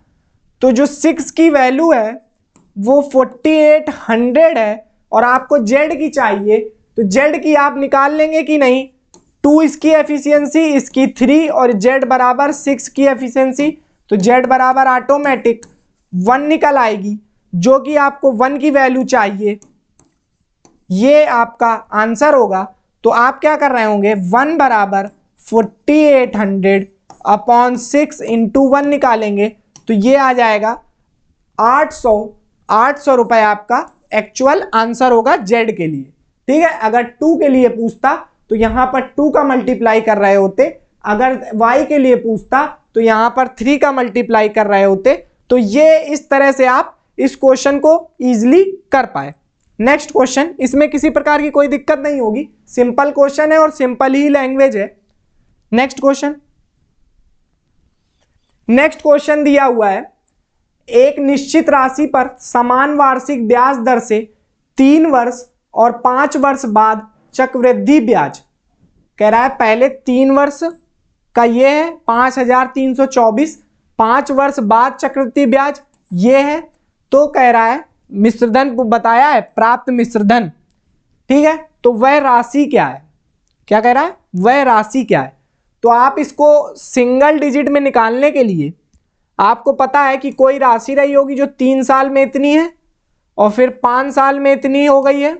तो जो 6 की वैल्यू है वो 4800 है, और आपको जेड की चाहिए तो जेड की आप निकाल लेंगे कि नहीं। 2 इसकी एफिशिएंसी, इसकी 3 और जेड बराबर 6 की एफिशिएंसी, तो जेड बराबर ऑटोमेटिक 1 निकल आएगी, जो कि आपको 1 की वैल्यू चाहिए। ये आपका आंसर होगा। तो आप क्या कर रहे होंगे 1 बराबर 4800 अपॉन 6 इंटू 1 निकालेंगे तो ये आ जाएगा 800 रुपए आपका एक्चुअल आंसर होगा जेड के लिए। ठीक है, अगर 2 के लिए पूछता तो यहां पर 2 का मल्टीप्लाई कर रहे होते, अगर y के लिए पूछता तो यहां पर 3 का मल्टीप्लाई कर रहे होते। तो ये इस तरह से आप इस क्वेश्चन को इजीली कर पाए। नेक्स्ट क्वेश्चन, इसमें किसी प्रकार की कोई दिक्कत नहीं होगी, सिंपल क्वेश्चन है और सिंपल ही लैंग्वेज है। नेक्स्ट क्वेश्चन, नेक्स्ट क्वेश्चन दिया हुआ है, एक निश्चित राशि पर समान वार्षिक ब्याज दर से 3 वर्ष और 5 वर्ष बाद चक्रवृद्धि ब्याज। कह रहा है पहले 3 वर्ष का ये है 5324, 5 वर्ष बाद चक्रवृद्धि ब्याज ये है। तो कह रहा है मिश्रधन बताया है, प्राप्त मिश्रधन। ठीक है, तो वह राशि क्या है, क्या कह रहा है वह राशि क्या है। तो आप इसको सिंगल डिजिट में निकालने के लिए आपको पता है कि कोई राशि रही होगी जो 3 साल में इतनी है और फिर 5 साल में इतनी हो गई है।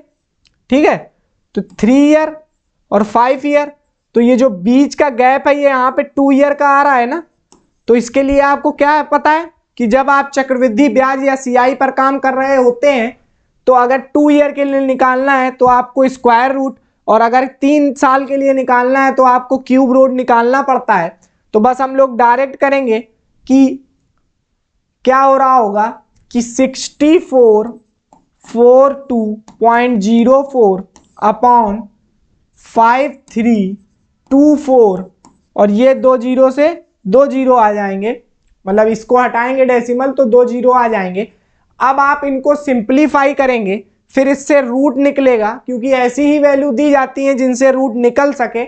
ठीक है, तो 3 ईयर और 5 ईयर, तो ये जो बीच का गैप है ये यहाँ पे 2 ईयर का आ रहा है ना। तो इसके लिए आपको क्या है पता है कि जब आप चक्रवृद्धि ब्याज या सीआई पर काम कर रहे होते हैं तो अगर 2 ईयर के लिए निकालना है तो आपको स्क्वायर रूट, और अगर 3 साल के लिए निकालना है तो आपको क्यूब रूट निकालना पड़ता है। तो बस हम लोग डायरेक्ट करेंगे कि क्या हो रहा होगा कि 6442.04 अपॉन 5324, और ये 2 जीरो से 2 जीरो आ जाएंगे, मतलब इसको हटाएंगे डेसिमल तो 2 जीरो आ जाएंगे। अब आप इनको सिंप्लीफाई करेंगे फिर इससे रूट निकलेगा, क्योंकि ऐसी ही वैल्यू दी जाती है जिनसे रूट निकल सके।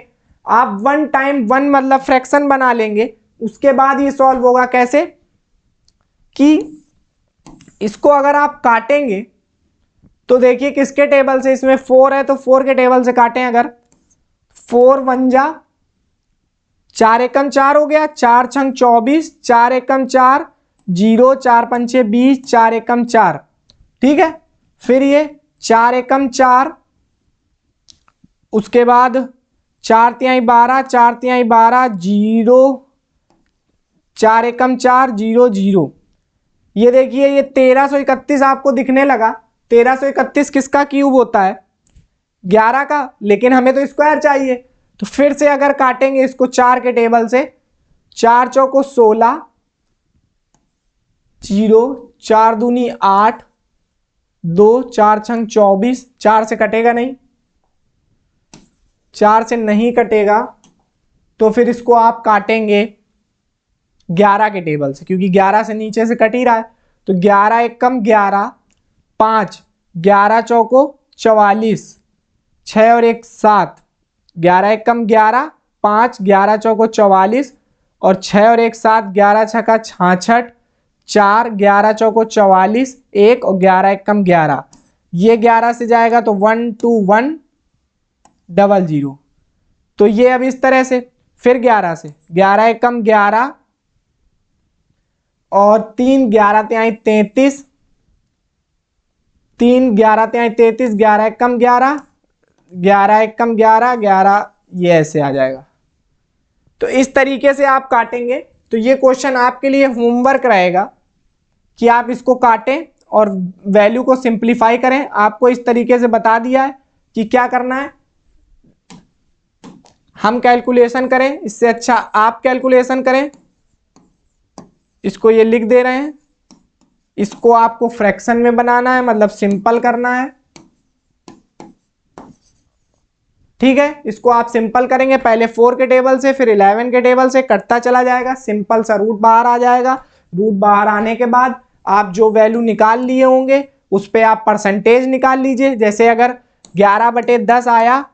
आप 1 टाइम 1 मतलब फ्रैक्शन बना लेंगे, उसके बाद ये सॉल्व होगा कैसे कि इसको अगर आप काटेंगे तो देखिए किसके टेबल से, इसमें 4 है तो 4 के टेबल से काटें, अगर 4 1 जा 4 एकम 4 हो गया, 4 छंग 24, 4 एकम 4 0, 4 पंचे 20, 4 एकम 4। ठीक है, फिर ये 4 एकम 4, उसके बाद 4 तिहाई 12, 4 तिहाई 12 0, 4 एकम 4 0 0। ये देखिए ये 1331 आपको दिखने लगा। 1331 किसका क्यूब होता है 11 का, लेकिन हमें तो स्क्वायर चाहिए। तो फिर से अगर काटेंगे इसको 4 के टेबल से, 4 चौको 16 0, 4 दूनी 8, 2 4 छंग 24, 4 से कटेगा नहीं, 4 से नहीं कटेगा, तो फिर इसको आप काटेंगे 11 के टेबल से, क्योंकि 11 से नीचे से कट ही रहा है। तो 11 एकम 11, 5, 11 चौको 44, 6 और 1 7, 11 एकम 11, 5, 11 चौको 44 और 6 और 1 7, 11 छक्का 66, 4, 11 चौको 44, 1 और 11 एकम 11। ये 11 से जाएगा तो 1 2 1 0 0। तो ये अब इस तरह से, फिर 11 से 11 एकम 11, और 3 11 तिहाई 33, 3 11 तिहाई 33, 11 एकम 11, 11 एकम 11, 11, ये ऐसे आ जाएगा। तो इस तरीके से आप काटेंगे। तो ये क्वेश्चन आपके लिए होमवर्क रहेगा कि आप इसको काटें और वैल्यू को सिंप्लीफाई करें। आपको इस तरीके से बता दिया है कि क्या करना है, हम कैलकुलेशन करें, इससे अच्छा आप कैलकुलेशन करें। इसको ये लिख दे रहे हैं, इसको आपको फ्रैक्शन में बनाना है, मतलब सिंपल करना है। ठीक है, इसको आप सिंपल करेंगे, पहले 4 के टेबल से, फिर 11 के टेबल से, कटता चला जाएगा, सिंपल सा रूट बाहर आ जाएगा। रूट बाहर आने के बाद आप जो वैल्यू निकाल लिए होंगे उस पे आप परसेंटेज निकाल लीजिए। जैसे अगर 11/10 आया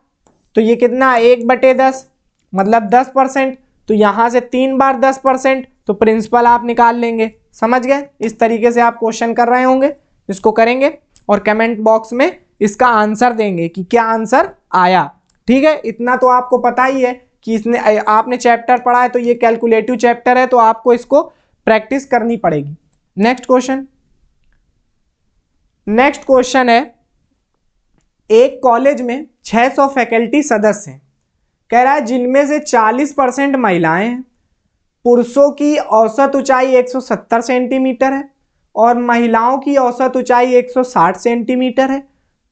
तो ये कितना, 1/10, मतलब 10%। तो यहां से 3 बार 10%, तो प्रिंसिपल आप निकाल लेंगे। समझ गए? इस तरीके से आप क्वेश्चन कर रहे होंगे, इसको करेंगे और कमेंट बॉक्स में इसका आंसर देंगे कि क्या आंसर आया। ठीक है, इतना तो आपको पता ही है कि इसने आपने चैप्टर पढ़ा है, तो ये कैलकुलेटिव चैप्टर है, तो आपको इसको प्रैक्टिस करनी पड़ेगी। नेक्स्ट क्वेश्चन है, एक कॉलेज में 600 फैकल्टी सदस्य हैं। कह रहा है जिनमें से 40% महिलाएं हैं। पुरुषों की औसत ऊंचाई 170 सेंटीमीटर है और महिलाओं की औसत ऊंचाई 160 सेंटीमीटर है।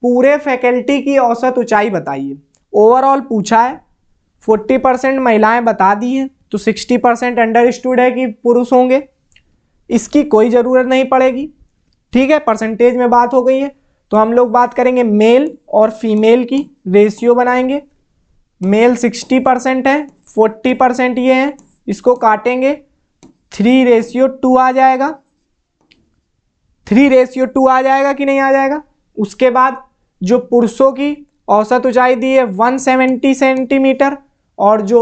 पूरे फैकल्टी की औसत ऊंचाई बताइए। ओवरऑल पूछा है, 40% महिलाएं बता दी हैं, तो 60% अंडरस्टूड है कि पुरुष होंगे, इसकी कोई जरूरत नहीं पड़ेगी। ठीक है, परसेंटेज में बात हो गई है। तो हम लोग बात करेंगे मेल और फीमेल की, रेशियो बनाएंगे। मेल 60% है, 40% ये है, इसको काटेंगे, 3:2 आ जाएगा। 3:2 आ जाएगा कि नहीं आ जाएगा। उसके बाद जो पुरुषों की औसत ऊंचाई दी है 170 सेंटीमीटर और जो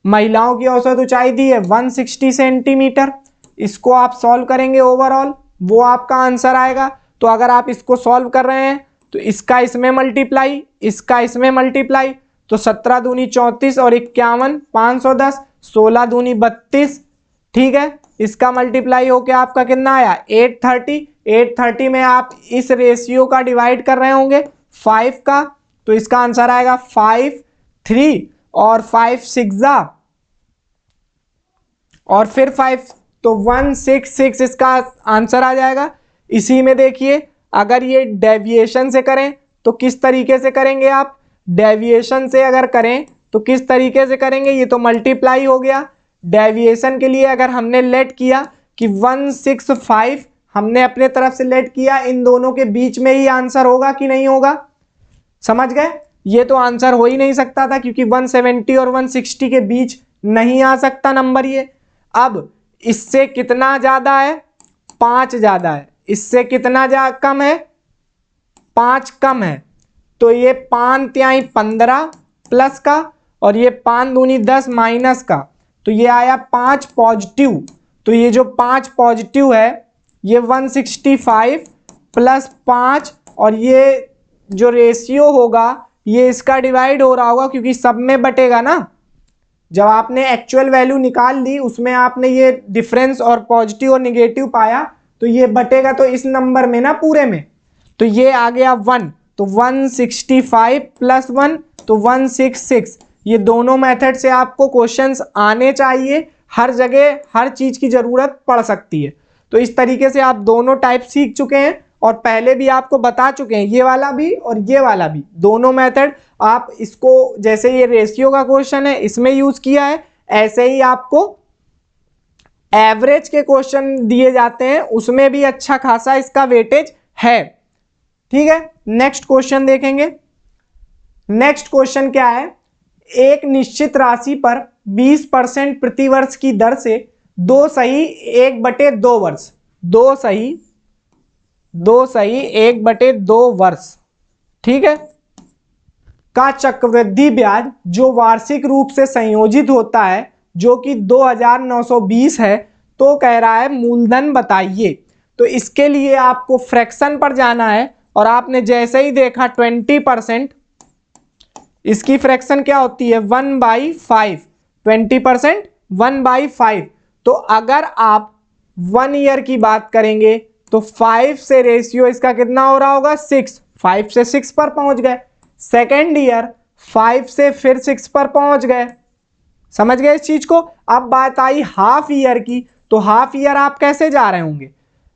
महिलाओं की औसत ऊंचाई दी है 160 सेंटीमीटर। इसको आप सॉल्व करेंगे ओवरऑल, वो आपका आंसर आएगा। तो अगर आप इसको सॉल्व कर रहे हैं तो इसका इसमें मल्टीप्लाई, इसका इसमें मल्टीप्लाई, तो 17 दूनी 34 और 51 510, 16 दूनी 32। ठीक है, इसका मल्टीप्लाई होके आपका कितना आया, 830। 830 में आप इस रेशियो का डिवाइड कर रहे होंगे 5 का, तो इसका आंसर आएगा 5 3 और 5 6 और फिर 5, तो 166 इसका आंसर आ जाएगा। इसी में देखिए, अगर ये डेविएशन से करें तो किस तरीके से करेंगे आप, डेविएशन से अगर करें तो किस तरीके से करेंगे, ये तो मल्टीप्लाई हो गया। डेविएशन के लिए अगर हमने लेट किया कि 165 हमने अपने तरफ से लेट किया, इन दोनों के बीच में ही आंसर होगा कि नहीं होगा। समझ गए? ये तो आंसर हो ही नहीं सकता था क्योंकि 170 और 160 के बीच नहीं आ सकता नंबर ये। अब इससे कितना ज्यादा है, 5 ज्यादा है। इससे कितना कम है, 5 कम है। तो ये 5 तिहाई 15 प्लस का और ये 5 दूनी 10 माइनस का, तो ये आया 5 पॉजिटिव। तो ये जो 5 पॉजिटिव है ये 165 प्लस 5 और ये जो रेशियो होगा ये इसका डिवाइड हो रहा होगा क्योंकि सब में बटेगा ना। जब आपने एक्चुअल वैल्यू निकाल ली उसमें आपने ये डिफरेंस और पॉजिटिव और निगेटिव पाया, तो ये बटेगा तो इस नंबर में ना पूरे में, तो ये आ गया 1। तो 165 प्लस 1 तो 166। ये दोनों मेथड से आपको क्वेश्चंस आने चाहिए, हर जगह हर चीज की जरूरत पड़ सकती है। तो इस तरीके से आप दोनों टाइप सीख चुके हैं और पहले भी आपको बता चुके हैं, ये वाला भी और ये वाला भी, दोनों मेथड आप इसको, जैसे ये रेशियो का क्वेश्चन है इसमें यूज किया है, ऐसे ही आपको एवरेज के क्वेश्चन दिए जाते हैं उसमें भी अच्छा खासा इसका वेटेज है। ठीक है, नेक्स्ट क्वेश्चन देखेंगे। नेक्स्ट क्वेश्चन क्या है, एक निश्चित राशि पर 20% प्रति वर्ष की दर से 2 सही 1/2 वर्ष, 2 सही 1/2 वर्ष, ठीक है, का चक्रवृद्धि ब्याज जो वार्षिक रूप से संयोजित होता है जो कि 2920 है, तो कह रहा है मूलधन बताइए। तो इसके लिए आपको फ्रैक्शन पर जाना है और आपने जैसे ही देखा 20%, इसकी फ्रैक्शन क्या होती है 1/5, 20% 1/5। तो अगर आप 1 ईयर की बात करेंगे तो 5 से रेशियो इसका कितना हो रहा होगा 6, 5 से 6 पर पहुंच गए। सेकेंड ईयर 5 से फिर 6 पर पहुंच गए। समझ गए इस चीज को। अब बात आई हाफ ईयर की, तो हाफ ईयर आप कैसे जा रहे होंगे,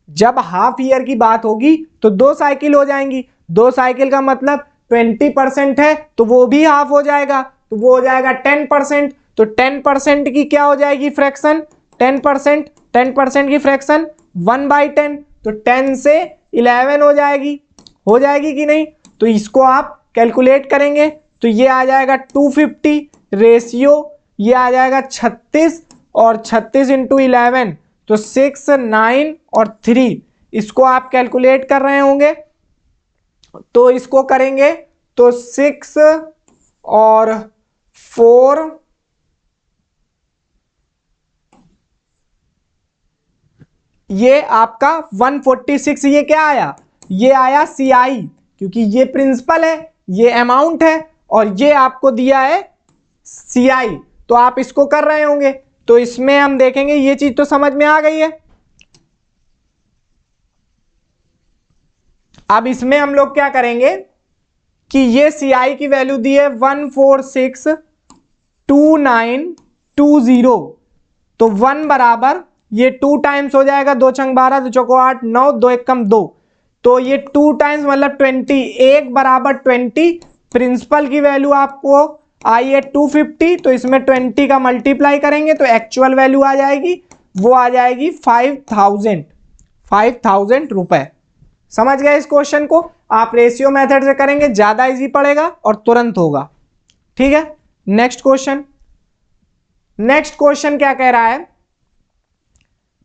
जब हाफ ईयर की बात होगी तो 2 साइकिल हो जाएंगी। 2 साइकिल का मतलब 20% है तो वो भी हाफ हो जाएगा, तो वो हो जाएगा 10%। तो 10% की क्या हो जाएगी फ्रैक्शन, 10% की फ्रैक्शन 1/10, तो 10 से 11 हो जाएगी कि नहीं। तो इसको आप कैलकुलेट करेंगे तो ये आ जाएगा 250 रेशियो, ये आ जाएगा 36 और 36 इंटू 11 तो 6, 9 और 3। इसको आप कैलकुलेट कर रहे होंगे तो इसको करेंगे तो 6 और 4 ये आपका 146। ये क्या आया, ये आया CI, क्योंकि ये प्रिंसिपल है, ये अमाउंट है और ये आपको दिया है CI। तो आप इसको कर रहे होंगे तो इसमें हम देखेंगे ये चीज तो समझ में आ गई है। अब इसमें हम लोग क्या करेंगे कि ये CI की वैल्यू दी है 1462920, तो 1 बराबर ये 2 टाइम्स हो जाएगा, 2 छंग 12, 2 चौको 8, 9, 2 एकम 2, तो ये 2 टाइम्स मतलब 20, 1 बराबर 20। प्रिंसिपल की वैल्यू आपको आई है 250, तो इसमें 20 का मल्टीप्लाई करेंगे तो एक्चुअल वैल्यू आ जाएगी, वो आ जाएगी 5000 रुपए। समझ गए इस क्वेश्चन को। आप रेशियो मेथड से करेंगे ज्यादा इजी पड़ेगा और तुरंत होगा। ठीक है, नेक्स्ट क्वेश्चन क्या कह रहा है,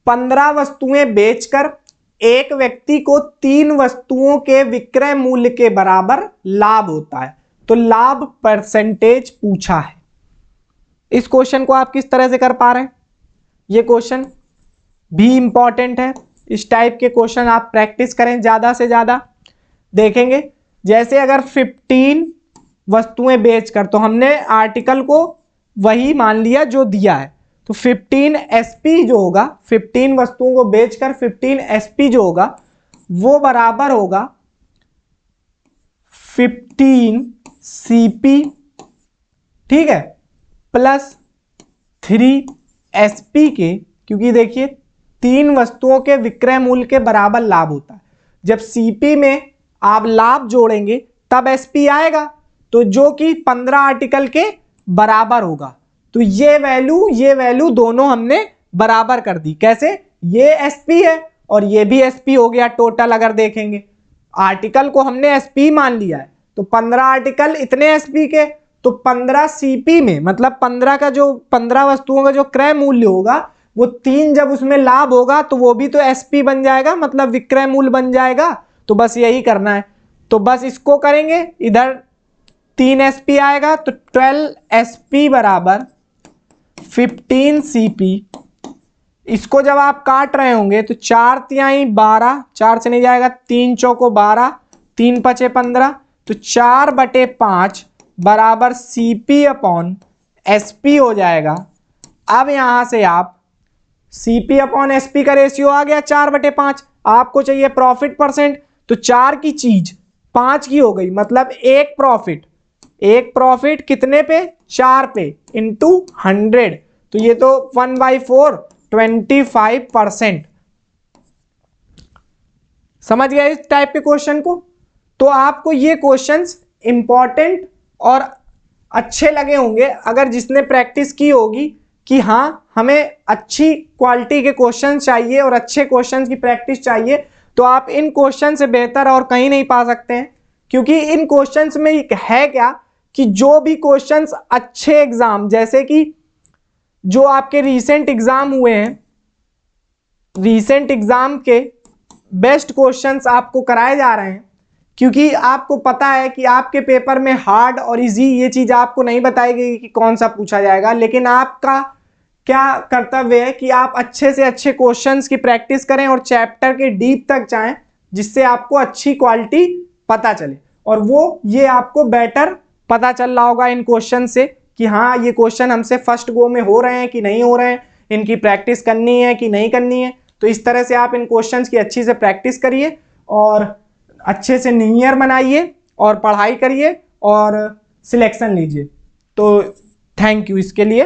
15 वस्तुएं बेचकर एक व्यक्ति को 3 वस्तुओं के विक्रय मूल्य के बराबर लाभ होता है, तो लाभ परसेंटेज पूछा है। इस क्वेश्चन को आप किस तरह से कर पा रहे हैं, ये क्वेश्चन भी इंपॉर्टेंट है। इस टाइप के क्वेश्चन आप प्रैक्टिस करें ज्यादा से ज्यादा। देखेंगे जैसे अगर 15 वस्तुएं बेचकर, तो हमने आर्टिकल को वही मान लिया जो दिया है, तो 15 SP जो होगा, 15 वस्तुओं को बेचकर 15 SP जो होगा वो बराबर होगा 15 CP, ठीक है, प्लस 3 SP के, क्योंकि देखिए 3 वस्तुओं के विक्रय मूल्य के बराबर लाभ होता है। जब CP में आप लाभ जोड़ेंगे तब SP आएगा, तो जो कि 15 आर्टिकल के बराबर होगा। तो ये वैल्यू दोनों हमने बराबर कर दी। कैसे, ये SP है और ये भी SP हो गया। टोटल अगर देखेंगे आर्टिकल को हमने SP मान लिया है, तो 15 आर्टिकल इतने SP के, तो 15 CP में मतलब 15 वस्तुओं का जो क्रय मूल्य होगा वो 3 जब उसमें लाभ होगा तो वो भी तो SP बन जाएगा, मतलब विक्रय मूल्य बन जाएगा। तो बस यही करना है, तो बस इसको करेंगे, इधर 3 SP आएगा तो 12 SP बराबर 15 CP। इसको जब आप काट रहे होंगे तो 4 तिहाई 12, 4 से नहीं जाएगा, 3 चौको 12, 3 पचे 15, तो 4/5 बराबर CP अपॉन SP हो जाएगा। अब यहां से आप CP अपॉन SP का रेशियो आ गया 4/5। आपको चाहिए प्रॉफिट परसेंट, तो 4 की चीज 5 की हो गई, मतलब एक प्रॉफिट कितने पे, 4 पे, इंटू 100, तो ये तो 1/4 25%। समझ गए इस टाइप के क्वेश्चन को। तो आपको ये क्वेश्चंस इंपॉर्टेंट और अच्छे लगे होंगे अगर जिसने प्रैक्टिस की होगी कि हाँ हमें अच्छी क्वालिटी के क्वेश्चन चाहिए और अच्छे क्वेश्चन की प्रैक्टिस चाहिए, तो आप इन क्वेश्चन से बेहतर और कहीं नहीं पा सकते हैं। क्योंकि इन क्वेश्चंस में है क्या कि जो भी क्वेश्चंस अच्छे एग्जाम, जैसे कि जो आपके रीसेंट एग्जाम हुए हैं, रीसेंट एग्जाम के बेस्ट क्वेश्चंस आपको कराए जा रहे हैं, क्योंकि आपको पता है कि आपके पेपर में हार्ड और इजी ये चीज आपको नहीं बताई गई कि कौन सा पूछा जाएगा, लेकिन आपका क्या कर्तव्य है कि आप अच्छे से अच्छे क्वेश्चंस की प्रैक्टिस करें और चैप्टर के डीप तक जाएं, जिससे आपको अच्छी क्वालिटी पता चले। और वो ये आपको बेटर पता चल रहा होगा इन क्वेश्चन से कि हाँ ये क्वेश्चन हमसे फर्स्ट गो में हो रहे हैं कि नहीं हो रहे हैं, इनकी प्रैक्टिस करनी है कि नहीं करनी है। तो इस तरह से आप इन क्वेश्चंस की अच्छी से प्रैक्टिस करिए और अच्छे से न्यू ईयर मनाइए और पढ़ाई करिए और सिलेक्शन लीजिए। तो थैंक यू इसके लिए।